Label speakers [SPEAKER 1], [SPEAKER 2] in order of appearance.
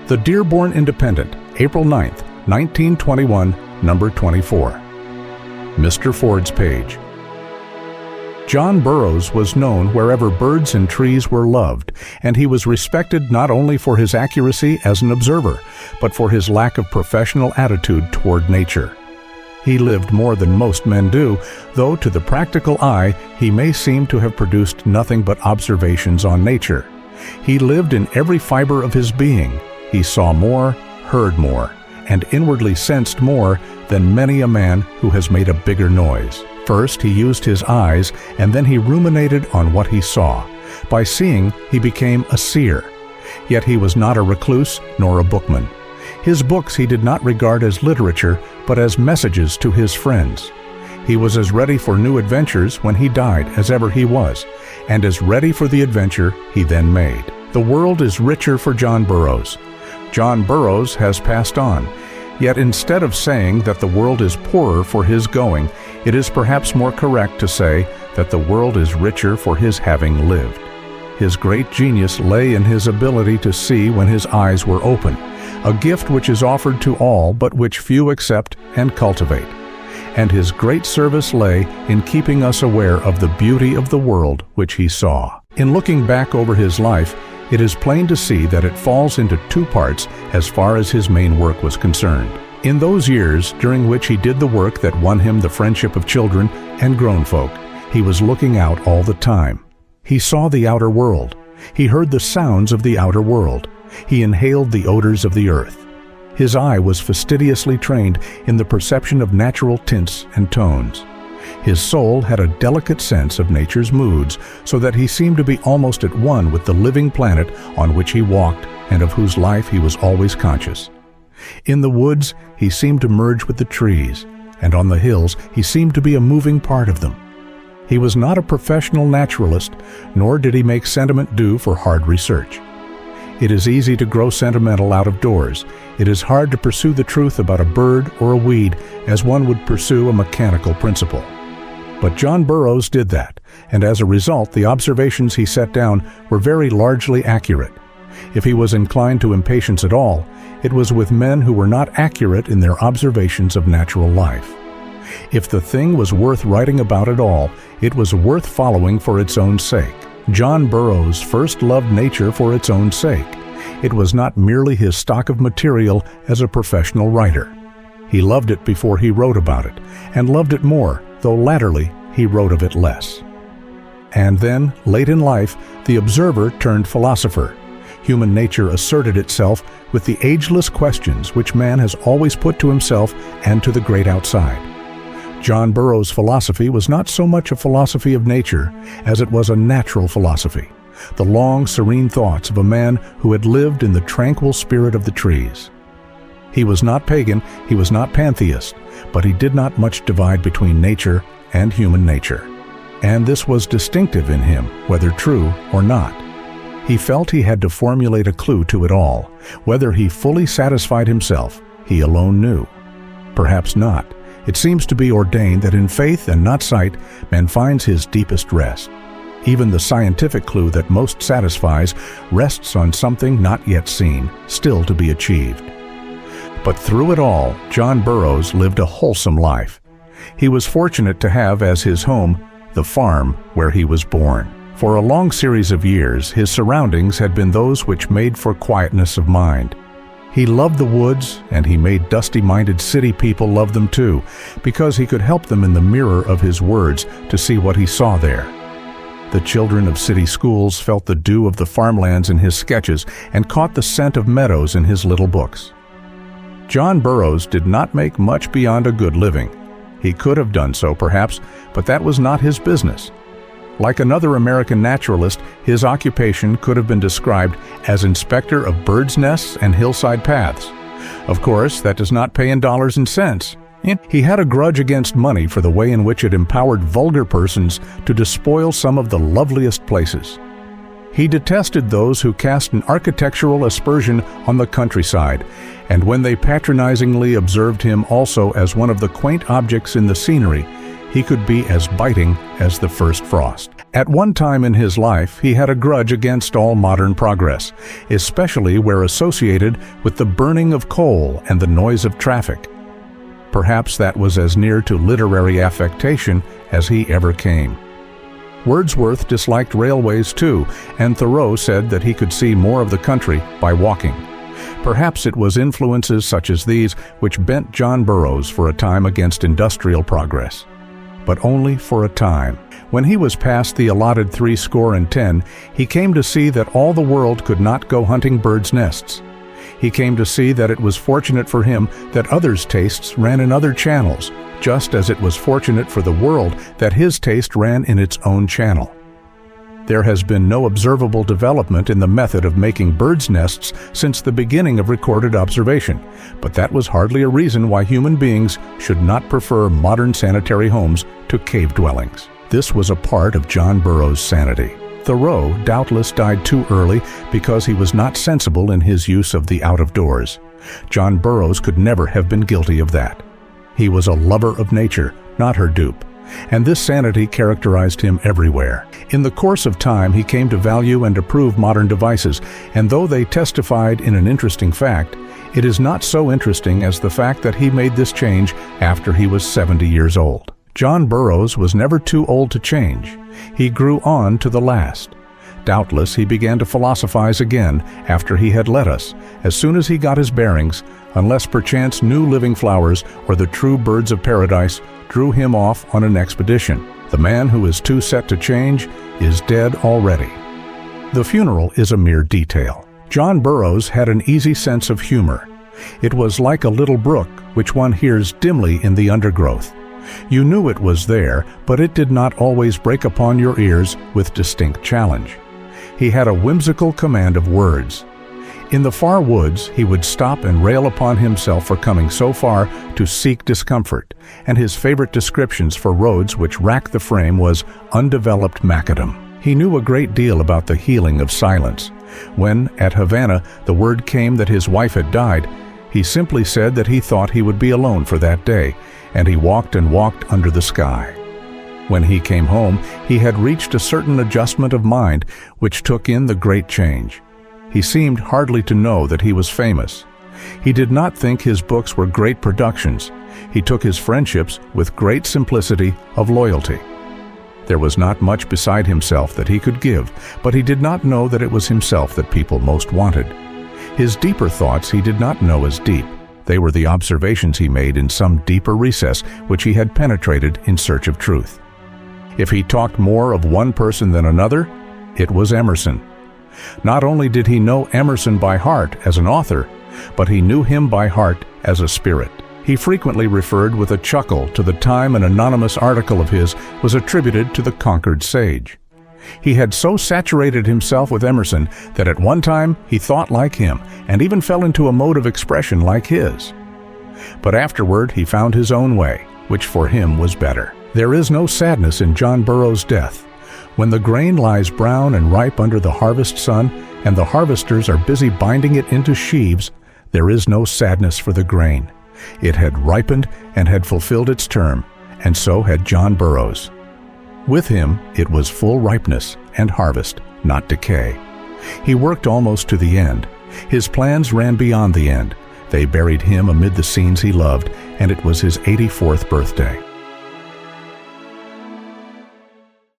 [SPEAKER 1] The Dearborn Independent, April 9, 1921, number 24. Mr. Ford's page. John Burroughs was known wherever birds and trees were loved, and he was respected not only for his accuracy as an observer, but for his lack of professional attitude toward nature. He lived more than most men do, though to the practical eye he may seem to have produced nothing but observations on nature. He lived in every fiber of his being. He saw more, heard more, and inwardly sensed more than many a man who has made a bigger noise. First, he used his eyes, and then he ruminated on what he saw. By seeing, he became a seer. Yet he was not a recluse nor a bookman. His books he did not regard as literature, but as messages to his friends. He was as ready for new adventures when he died as ever he was, and as ready for the adventure he then made. The world is richer for John Burroughs. John Burroughs has passed on. Yet instead of saying that the world is poorer for his going, it is perhaps more correct to say that the world is richer for his having lived. His great genius lay in his ability to see when his eyes were open, a gift which is offered to all but which few accept and cultivate. And his great service lay in keeping us aware of the beauty of the world which he saw. In looking back over his life, it is plain to see that it falls into two parts as far as his main work was concerned. In those years during which he did the work that won him the friendship of children and grown folk, he was looking out all the time. He saw the outer world. He heard the sounds of the outer world. He inhaled the odors of the earth. His eye was fastidiously trained in the perception of natural tints and tones. His soul had a delicate sense of nature's moods, so that he seemed to be almost at one with the living planet on which he walked and of whose life he was always conscious. In the woods, he seemed to merge with the trees, and on the hills he seemed to be a moving part of them. He was not a professional naturalist, nor did he make sentiment do for hard research. It is easy to grow sentimental out of doors. It is hard to pursue the truth about a bird or a weed as one would pursue a mechanical principle. But John Burroughs did that, and as a result the observations he set down were very largely accurate. If he was inclined to impatience at all, it was with men who were not accurate in their observations of natural life. If the thing was worth writing about at all, it was worth following for its own sake. John Burroughs first loved nature for its own sake. It was not merely his stock of material as a professional writer. He loved it before he wrote about it, and loved it more, though latterly he wrote of it less. And then, late in life, the observer turned philosopher. Human nature asserted itself with the ageless questions which man has always put to himself and to the great outside. John Burroughs' philosophy was not so much a philosophy of nature as it was a natural philosophy, the long, serene thoughts of a man who had lived in the tranquil spirit of the trees. He was not pagan, he was not pantheist, but he did not much divide between nature and human nature. And this was distinctive in him, whether true or not. He felt he had to formulate a clue to it all. Whether he fully satisfied himself, he alone knew. Perhaps not. It seems to be ordained that in faith and not sight, man finds his deepest rest. Even the scientific clue that most satisfies rests on something not yet seen, still to be achieved. But through it all, John Burroughs lived a wholesome life. He was fortunate to have as his home the farm where he was born. For a long series of years, his surroundings had been those which made for quietness of mind. He loved the woods, and he made dusty-minded city people love them too, because he could help them in the mirror of his words to see what he saw there. The children of city schools felt the dew of the farmlands in his sketches and caught the scent of meadows in his little books. John Burroughs did not make much beyond a good living. He could have done so, perhaps, but that was not his business. Like another American naturalist, his occupation could have been described as inspector of birds' nests and hillside paths. Of course, that does not pay in dollars and cents. He had a grudge against money for the way in which it empowered vulgar persons to despoil some of the loveliest places. He detested those who cast an architectural aspersion on the countryside, and when they patronizingly observed him also as one of the quaint objects in the scenery, he could be as biting as the first frost. At one time in his life, he had a grudge against all modern progress, especially where associated with the burning of coal and the noise of traffic. Perhaps that was as near to literary affectation as he ever came. Wordsworth disliked railways too, and Thoreau said that he could see more of the country by walking. Perhaps it was influences such as these which bent John Burroughs for a time against industrial progress. But only for a time. When he was past the allotted 70, he came to see that all the world could not go hunting birds' nests. He came to see that it was fortunate for him that others' tastes ran in other channels, just as it was fortunate for the world that his taste ran in its own channel. There has been no observable development in the method of making birds' nests since the beginning of recorded observation, but that was hardly a reason why human beings should not prefer modern sanitary homes to cave dwellings. This was a part of John Burroughs' sanity. Thoreau doubtless died too early because he was not sensible in his use of the out-of-doors. John Burroughs could never have been guilty of that. He was a lover of nature, not her dupe, and this sanity characterized him everywhere. In the course of time, he came to value and approve modern devices, and though they testified in an interesting fact, it is not so interesting as the fact that he made this change after he was 70 years old. John Burroughs was never too old to change. He grew on to the last. Doubtless he began to philosophize again after he had led us, as soon as he got his bearings, unless perchance new living flowers or the true birds of paradise drew him off on an expedition. The man who is too set to change is dead already. The funeral is a mere detail. John Burroughs had an easy sense of humor. It was like a little brook which one hears dimly in the undergrowth. You knew it was there, but it did not always break upon your ears with distinct challenge. He had a whimsical command of words. In the far woods, he would stop and rail upon himself for coming so far to seek discomfort, and his favorite descriptions for roads which racked the frame was undeveloped macadam. He knew a great deal about the healing of silence. When, at Havana, the word came that his wife had died, he simply said that he thought he would be alone for that day, and he walked and walked under the sky. When he came home, he had reached a certain adjustment of mind which took in the great change. He seemed hardly to know that he was famous. He did not think his books were great productions. He took his friendships with great simplicity of loyalty. There was not much beside himself that he could give, but he did not know that it was himself that people most wanted. His deeper thoughts he did not know as deep. They were the observations he made in some deeper recess which he had penetrated in search of truth. If he talked more of one person than another, it was Emerson. Not only did he know Emerson by heart as an author, but he knew him by heart as a spirit. He frequently referred with a chuckle to the time an anonymous article of his was attributed to the Concord sage. He had so saturated himself with Emerson that at one time he thought like him and even fell into a mode of expression like his. But afterward he found his own way, which for him was better. There is no sadness in John Burroughs' death. When the grain lies brown and ripe under the harvest sun, and the harvesters are busy binding it into sheaves, there is no sadness for the grain. It had ripened and had fulfilled its term, and so had John Burroughs. With him, it was full ripeness and harvest, not decay. He worked almost to the end. His plans ran beyond the end. They buried him amid the scenes he loved, and it was his 84th birthday.